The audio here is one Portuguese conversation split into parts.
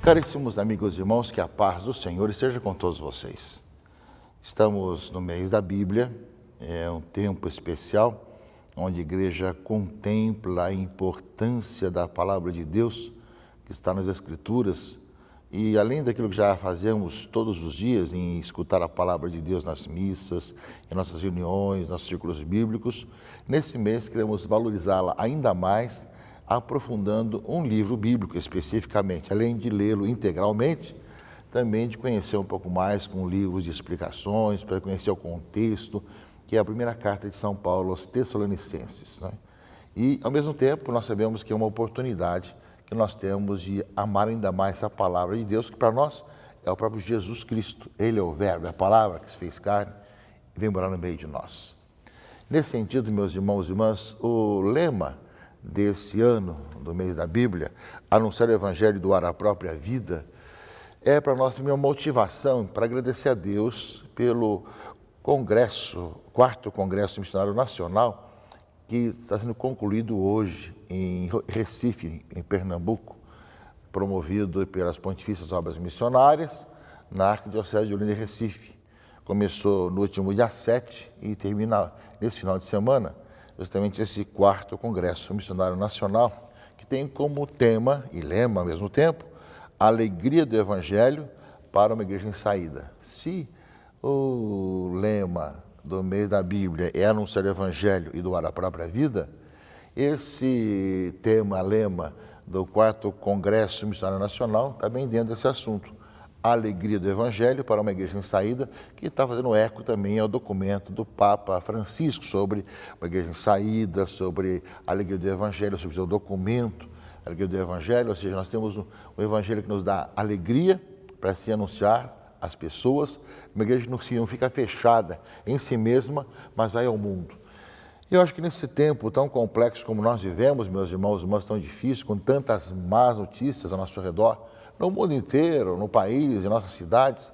Caríssimos amigos e irmãos, que a paz do Senhor esteja com todos vocês. Estamos no mês da Bíblia, é um tempo especial, onde a igreja contempla a importância da palavra de Deus, que está nas Escrituras, e além daquilo que já fazemos todos os dias, em escutar a palavra de Deus nas missas, em nossas reuniões, nossos círculos bíblicos, nesse mês queremos valorizá-la ainda mais, aprofundando um livro bíblico especificamente, além de lê-lo integralmente, também de conhecer um pouco mais com livros de explicações, para conhecer o contexto, que é a primeira carta de São Paulo aos Tessalonicenses, né? E, ao mesmo tempo, nós sabemos que é uma oportunidade que nós temos de amar ainda mais a palavra de Deus, que para nós é o próprio Jesus Cristo. Ele é o Verbo, é a palavra que se fez carne e veio morar no meio de nós. Nesse sentido, meus irmãos e irmãs, o lema desse ano, do mês da Bíblia, anunciar o Evangelho e doar a própria vida, é para nós uma motivação para agradecer a Deus pelo congresso, 4º Congresso Missionário Nacional, que está sendo concluído hoje em Recife, em Pernambuco, promovido pelas Pontifícias Obras Missionárias, na Arquidiocese de Olinda e Recife. Começou no último dia 7 e termina nesse final de semana, justamente esse 4º Congresso Missionário Nacional, que tem como tema e lema ao mesmo tempo, a alegria do Evangelho para uma igreja em saída. Se o lema do mês da Bíblia é anunciar o Evangelho e doar a própria vida, esse tema, lema do 4º Congresso Missionário Nacional está bem dentro desse assunto. A alegria do Evangelho para uma igreja em saída, que está fazendo eco também ao documento do Papa Francisco sobre uma igreja em saída, sobre a alegria do Evangelho, sobre o seu documento, a alegria do Evangelho, ou seja, nós temos um Evangelho que nos dá alegria para se anunciar às pessoas, uma igreja que não fica fechada em si mesma, mas vai ao mundo. E eu acho que nesse tempo tão complexo como nós vivemos, meus irmãos e irmãs, tão difícil, com tantas más notícias ao nosso redor, no mundo inteiro, no país, em nossas cidades,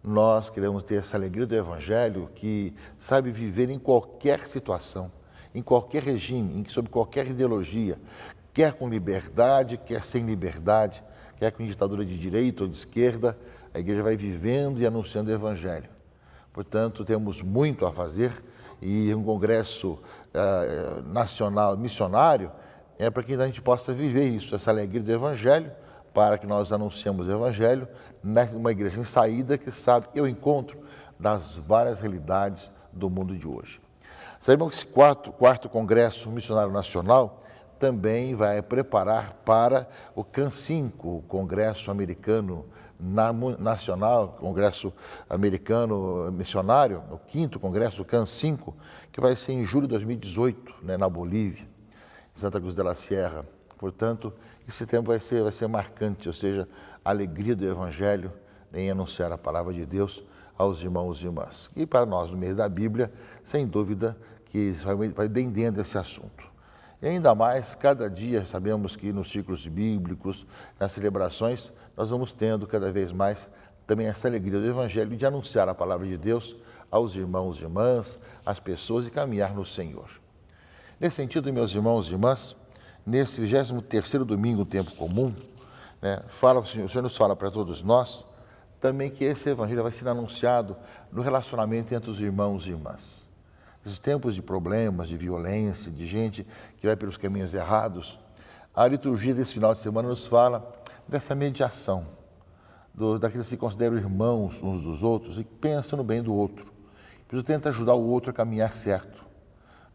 nós queremos ter essa alegria do Evangelho que sabe viver em qualquer situação, em qualquer regime, sob qualquer ideologia, quer com liberdade, quer sem liberdade, quer com ditadura de direita ou de esquerda, a igreja vai vivendo e anunciando o Evangelho. Portanto, temos muito a fazer e um congresso nacional missionário é para que a gente possa viver isso, essa alegria do Evangelho, para que nós anunciemos o Evangelho numa igreja em saída que sabe o encontro das várias realidades do mundo de hoje. Sabemos que esse 4º Congresso Missionário Nacional também vai preparar para o CAN5, o Congresso Americano Nacional, Congresso Americano Missionário, o 5º Congresso, o CAN5, que vai ser em julho de 2018, né, na Bolívia, em Santa Cruz de la Sierra. Portanto, esse tempo vai ser marcante, ou seja, a alegria do Evangelho em anunciar a palavra de Deus aos irmãos e irmãs. E para nós, no mês da Bíblia, sem dúvida que vai bem dentro desse assunto. E ainda mais, cada dia, sabemos que nos ciclos bíblicos, nas celebrações, nós vamos tendo cada vez mais também essa alegria do Evangelho de anunciar a palavra de Deus aos irmãos e irmãs, às pessoas e caminhar no Senhor. Nesse sentido, meus irmãos e irmãs, nesse 23º domingo, o tempo comum, né, o Senhor nos fala para todos nós também que esse Evangelho vai ser anunciado no relacionamento entre os irmãos e irmãs. Nesses tempos de problemas, de violência, de gente que vai pelos caminhos errados, a liturgia desse final de semana nos fala dessa mediação, daqueles que se consideram irmãos uns dos outros e que pensam no bem do outro. Precisa tentar ajudar o outro a caminhar certo.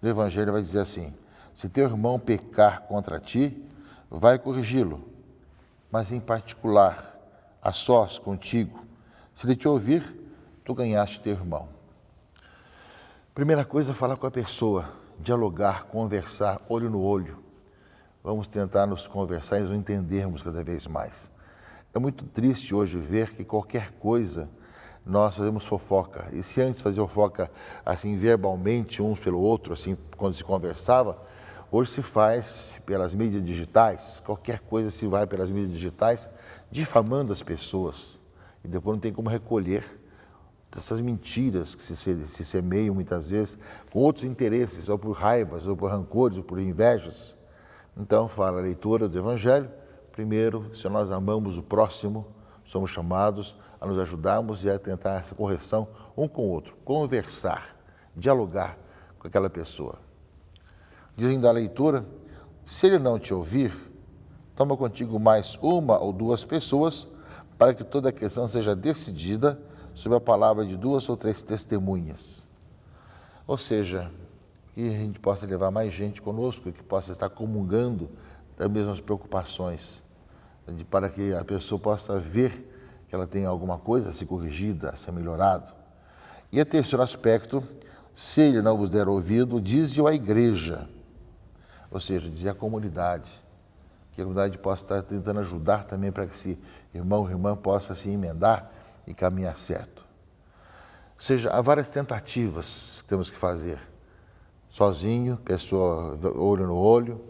O Evangelho vai dizer assim: se teu irmão pecar contra ti, vai corrigi-lo, mas em particular, a sós contigo, se ele te ouvir, tu ganhaste teu irmão. Primeira coisa, falar com a pessoa, dialogar, conversar, olho no olho. Vamos tentar nos conversar e nos entendermos cada vez mais. É muito triste hoje ver que qualquer coisa nós fazemos fofoca. E se antes fazia fofoca assim verbalmente, uns pelo outro, assim quando se conversava, hoje se faz pelas mídias digitais, qualquer coisa se vai pelas mídias digitais, difamando as pessoas. E depois não tem como recolher essas mentiras que se semeiam muitas vezes com outros interesses, ou por raivas, ou por rancores, ou por invejas. Então, fala a leitura do Evangelho Primeiro, se nós amamos o próximo, somos chamados a nos ajudarmos e a tentar essa correção um com o outro, conversar, dialogar com aquela pessoa. Dizendo a leitura, se ele não te ouvir, toma contigo mais uma ou duas pessoas para que toda a questão seja decidida sob a palavra de 2 ou 3 testemunhas. Ou seja, que a gente possa levar mais gente conosco, que possa estar comungando das mesmas preocupações, para que a pessoa possa ver que ela tem alguma coisa a ser corrigida, a ser melhorado. E o terceiro aspecto, se ele não vos der ouvido, dize-o à igreja, ou seja, dizer à comunidade, que a comunidade possa estar tentando ajudar também para que esse irmão ou irmã possa se emendar e caminhar certo. Ou seja, há várias tentativas que temos que fazer. Sozinho, pessoa olho no olho,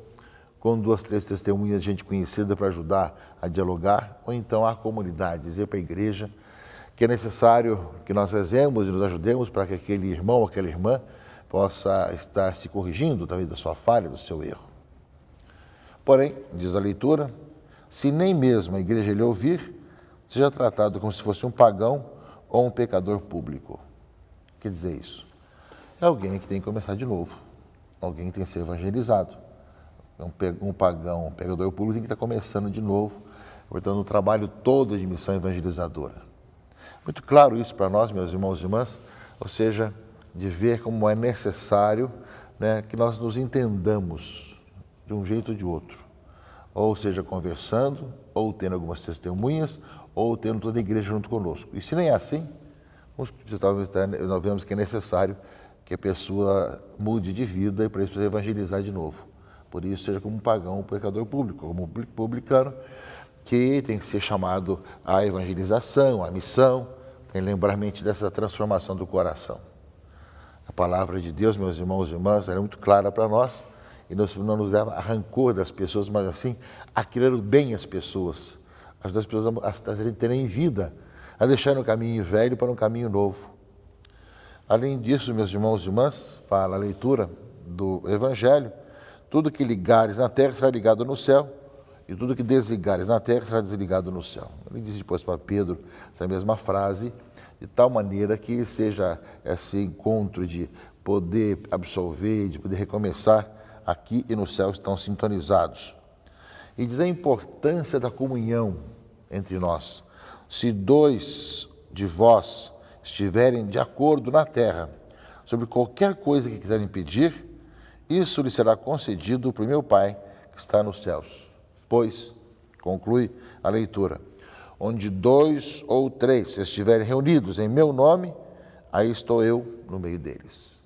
com 2, 3 testemunhas de gente conhecida para ajudar a dialogar, ou então a comunidade, dizer para a igreja que é necessário que nós rezemos e nos ajudemos para que aquele irmão ou aquela irmã possa estar se corrigindo, talvez, da sua falha, do seu erro. Porém, diz a leitura, se nem mesmo a igreja lhe ouvir, seja tratado como se fosse um pagão ou um pecador público. Quer dizer isso? É alguém que tem que começar de novo, alguém que tem que ser evangelizado. Um pagão, um pecador público tem que estar começando de novo, portanto, um trabalho todo de missão evangelizadora. Muito claro isso para nós, meus irmãos e irmãs, ou seja, de ver como é necessário, né, que nós nos entendamos de um jeito ou de outro. Ou seja, conversando, ou tendo algumas testemunhas, ou tendo toda a igreja junto conosco. E se nem é assim, nós vemos que é necessário que a pessoa mude de vida e para isso precisa evangelizar de novo. Por isso, seja como um pagão, um pecador público, como um publicano, que tem que ser chamado à evangelização, à missão, tem que lembrar mente dessa transformação do coração. A palavra de Deus, meus irmãos e irmãs, é muito clara para nós e não nos leva a rancor das pessoas, mas assim, a querer bem as pessoas, as pessoas a terem vida, a deixarem o caminho velho para um caminho novo. Além disso, meus irmãos e irmãs, fala a leitura do Evangelho, tudo que ligares na terra será ligado no céu, e tudo que desligares na terra será desligado no céu. Ele diz depois para Pedro essa mesma frase, de tal maneira que seja esse encontro de poder absolver, de poder recomeçar, aqui e no céu estão sintonizados. E diz a importância da comunhão entre nós. Se 2 de vós estiverem de acordo na terra sobre qualquer coisa que quiserem pedir, isso lhe será concedido por meu Pai que está nos céus. Pois, conclui a leitura, onde 2 ou 3 estiverem reunidos em meu nome, aí estou eu no meio deles.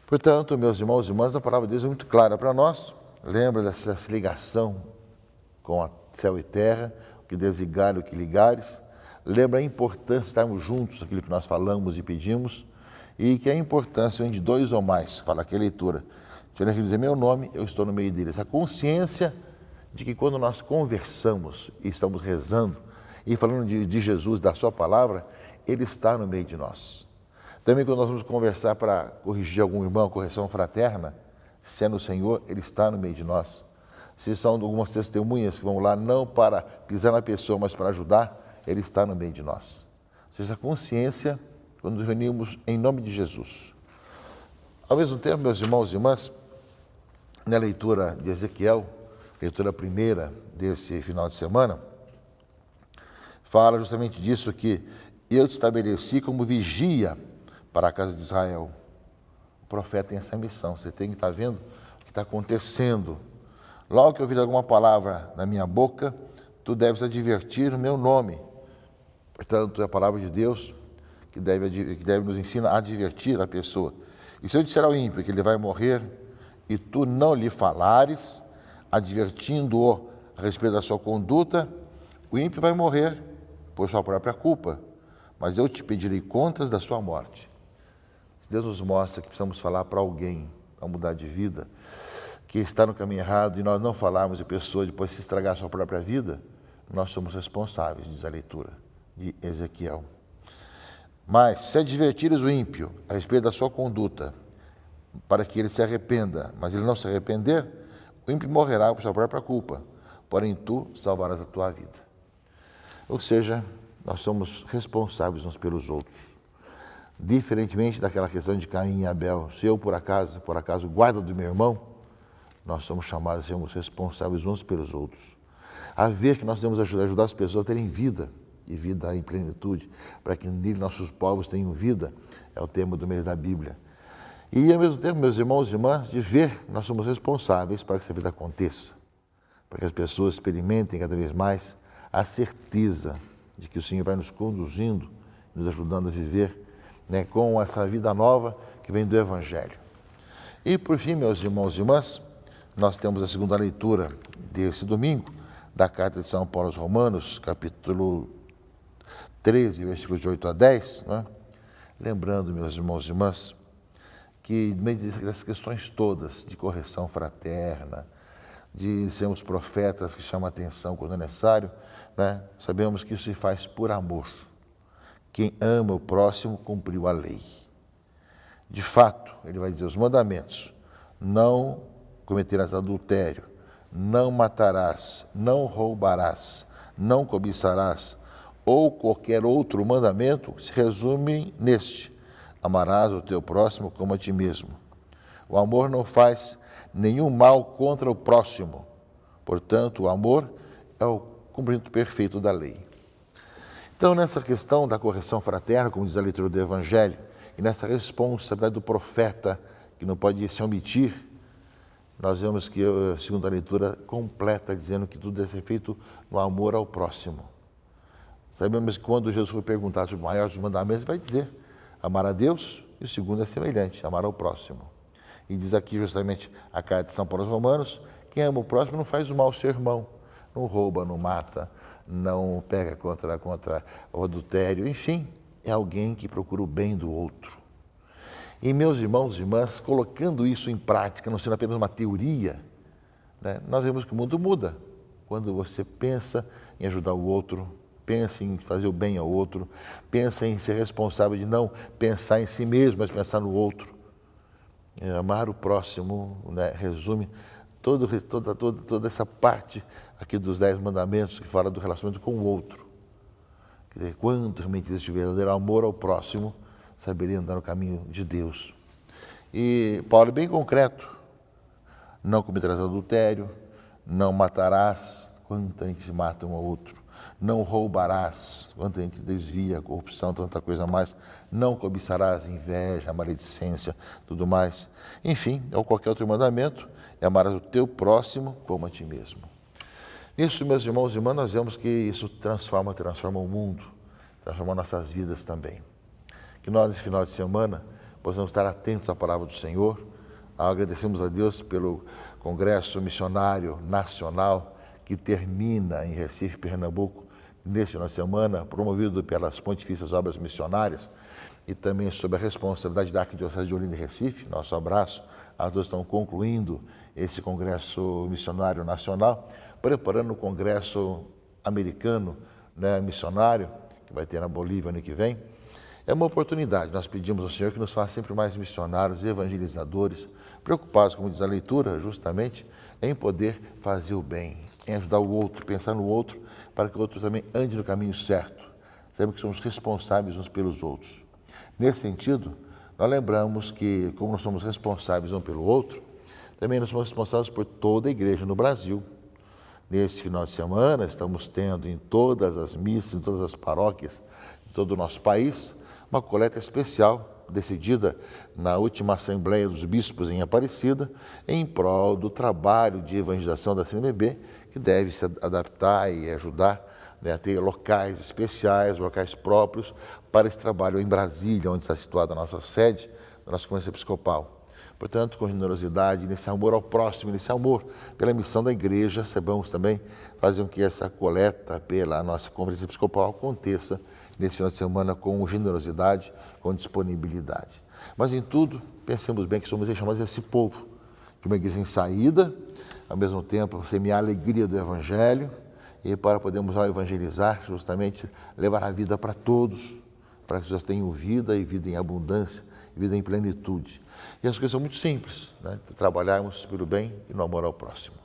Portanto, meus irmãos e irmãs, a palavra de Deus é muito clara para nós. Lembra dessa ligação com a céu e terra, o que desligar e o que ligares. Lembra a importância de estarmos juntos naquilo que nós falamos e pedimos, e que a importância onde 2 ou mais, fala aqui a leitura, estiverem reunidos em meu nome, eu estou no meio deles. A consciência de que quando nós conversamos e estamos rezando e falando de Jesus, da sua palavra, Ele está no meio de nós. Também quando nós vamos conversar para corrigir algum irmão, correção fraterna, sendo o Senhor, Ele está no meio de nós. Se são algumas testemunhas que vão lá não para pisar na pessoa, mas para ajudar, Ele está no meio de nós. Ou seja, a consciência, quando nos reunimos em nome de Jesus. Ao mesmo tempo, meus irmãos e irmãs, na leitura de Ezequiel, leitura primeira desse final de semana, fala justamente disso, que eu te estabeleci como vigia para a casa de Israel. O profeta tem essa missão, você tem que estar vendo o que está acontecendo. Logo que ouvir alguma palavra na minha boca, tu deves advertir o meu nome. Portanto, é a palavra de Deus que deve nos ensinar a advertir a pessoa. E se eu disser ao ímpio que ele vai morrer, e tu não lhe falares, advertindo-o a respeito da sua conduta, o ímpio vai morrer por sua própria culpa, mas eu te pedirei contas da sua morte. Se Deus nos mostra que precisamos falar para alguém, para mudar de vida, que está no caminho errado, e nós não falarmos e a pessoa depois se estragar a sua própria vida, nós somos responsáveis, diz a leitura de Ezequiel. Mas, se advertires o ímpio a respeito da sua conduta, para que ele se arrependa, mas ele não se arrepender, o ímpio morrerá por sua própria culpa, porém tu salvarás a tua vida. Ou seja, nós somos responsáveis uns pelos outros. Diferentemente daquela questão de Caim e Abel, se eu por acaso guardo do meu irmão, nós somos chamados a sermos responsáveis uns pelos outros. A ver que nós devemos ajudar as pessoas a terem vida, e vida em plenitude, para que nele nossos povos tenham vida, é o tema do mês da Bíblia. E ao mesmo tempo, meus irmãos e irmãs, de ver que nós somos responsáveis para que essa vida aconteça, para que as pessoas experimentem cada vez mais a certeza de que o Senhor vai nos conduzindo, nos ajudando a viver, né, com essa vida nova que vem do Evangelho. E por fim, meus irmãos e irmãs, nós temos a segunda leitura desse domingo, da carta de São Paulo aos Romanos, capítulo 13, versículos de 8 a 10, né? Lembrando, meus irmãos e irmãs, que no meio dessas questões todas de correção fraterna, de sermos profetas que chamam a atenção quando é necessário, né? Sabemos que isso se faz por amor. Quem ama o próximo cumpriu a lei. De fato, ele vai dizer os mandamentos: não cometerás adultério, não matarás, não roubarás, não cobiçarás, ou qualquer outro mandamento, se resume neste: amarás o teu próximo como a ti mesmo. O amor não faz nenhum mal contra o próximo. Portanto, o amor é o cumprimento perfeito da lei. Então, nessa questão da correção fraterna, como diz a leitura do Evangelho, e nessa responsabilidade do profeta, que não pode se omitir, nós vemos que a segunda leitura completa, dizendo que tudo deve ser feito no amor ao próximo. Sabemos que quando Jesus foi perguntado sobre o maior dos mandamentos, vai dizer: amar a Deus, e o segundo é semelhante, amar ao próximo. E diz aqui justamente a carta de São Paulo aos Romanos: quem ama o próximo não faz o mal ao seu irmão, não rouba, não mata, não pega contra o adultério, enfim, é alguém que procura o bem do outro. E meus irmãos e irmãs, colocando isso em prática, não sendo apenas uma teoria, né, nós vemos que o mundo muda. Quando você pensa em ajudar o outro, pensa em fazer o bem ao outro, pensa em ser responsável de não pensar em si mesmo, mas pensar no outro. Amar o próximo, né, resume toda essa parte aqui dos 10 mandamentos que fala do relacionamento com o outro. Quer dizer, quanto realmente existe verdadeiro amor ao próximo, saberia andar no caminho de Deus. E Paulo é bem concreto: não cometerás adultério, não matarás, quanta gente mata um ao outro, não roubarás, quanta gente desvia a corrupção, tanta coisa mais, não cobiçarás, inveja, maledicência, tudo mais. Enfim, ou qualquer outro mandamento, é amarás o teu próximo como a ti mesmo. Nisso, meus irmãos e irmãs, nós vemos que isso transforma o mundo, transforma nossas vidas também. Que nós, nesse final de semana, possamos estar atentos à palavra do Senhor. Agradecemos a Deus pelo Congresso Missionário Nacional, que termina em Recife, Pernambuco, neste final de semana, promovido pelas Pontifícias Obras Missionárias, e também sob a responsabilidade da Arquidiocese de Olinda e Recife. Nosso abraço. As duas estão concluindo esse Congresso Missionário Nacional, preparando o Congresso Americano, né, Missionário, que vai ter na Bolívia ano que vem. É uma oportunidade. Nós pedimos ao Senhor que nos faça sempre mais missionários, evangelizadores, preocupados, como diz a leitura, justamente, em poder fazer o bem, em ajudar o outro, pensar no outro, para que o outro também ande no caminho certo. Sabemos que somos responsáveis uns pelos outros. Nesse sentido, nós lembramos que, como nós somos responsáveis um pelo outro, também nós somos responsáveis por toda a igreja no Brasil. Nesse final de semana, estamos tendo em todas as missas, em todas as paróquias de todo o nosso país, uma coleta especial decidida na última Assembleia dos Bispos em Aparecida, em prol do trabalho de evangelização da CNBB, que deve se adaptar e ajudar, né, a ter locais especiais, locais próprios para esse trabalho em Brasília, onde está situada a nossa sede, da nossa Conferência Episcopal. Portanto, com generosidade, nesse amor ao próximo, nesse amor pela missão da igreja, saibamos também fazer com que essa coleta pela nossa Conferência Episcopal aconteça nesse final de semana com generosidade, com disponibilidade. Mas em tudo, pensemos bem que somos chamados esse povo, de uma igreja em saída, ao mesmo tempo semear a alegria do Evangelho, e para podermos, ao evangelizar, justamente levar a vida para todos, para que as pessoas tenham vida e vida em abundância, vida em plenitude. E as coisas são muito simples, né? Trabalharmos pelo bem e no amor ao próximo.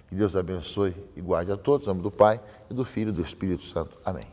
Que Deus abençoe e guarde a todos, em nome do Pai, e do Filho e do Espírito Santo. Amém.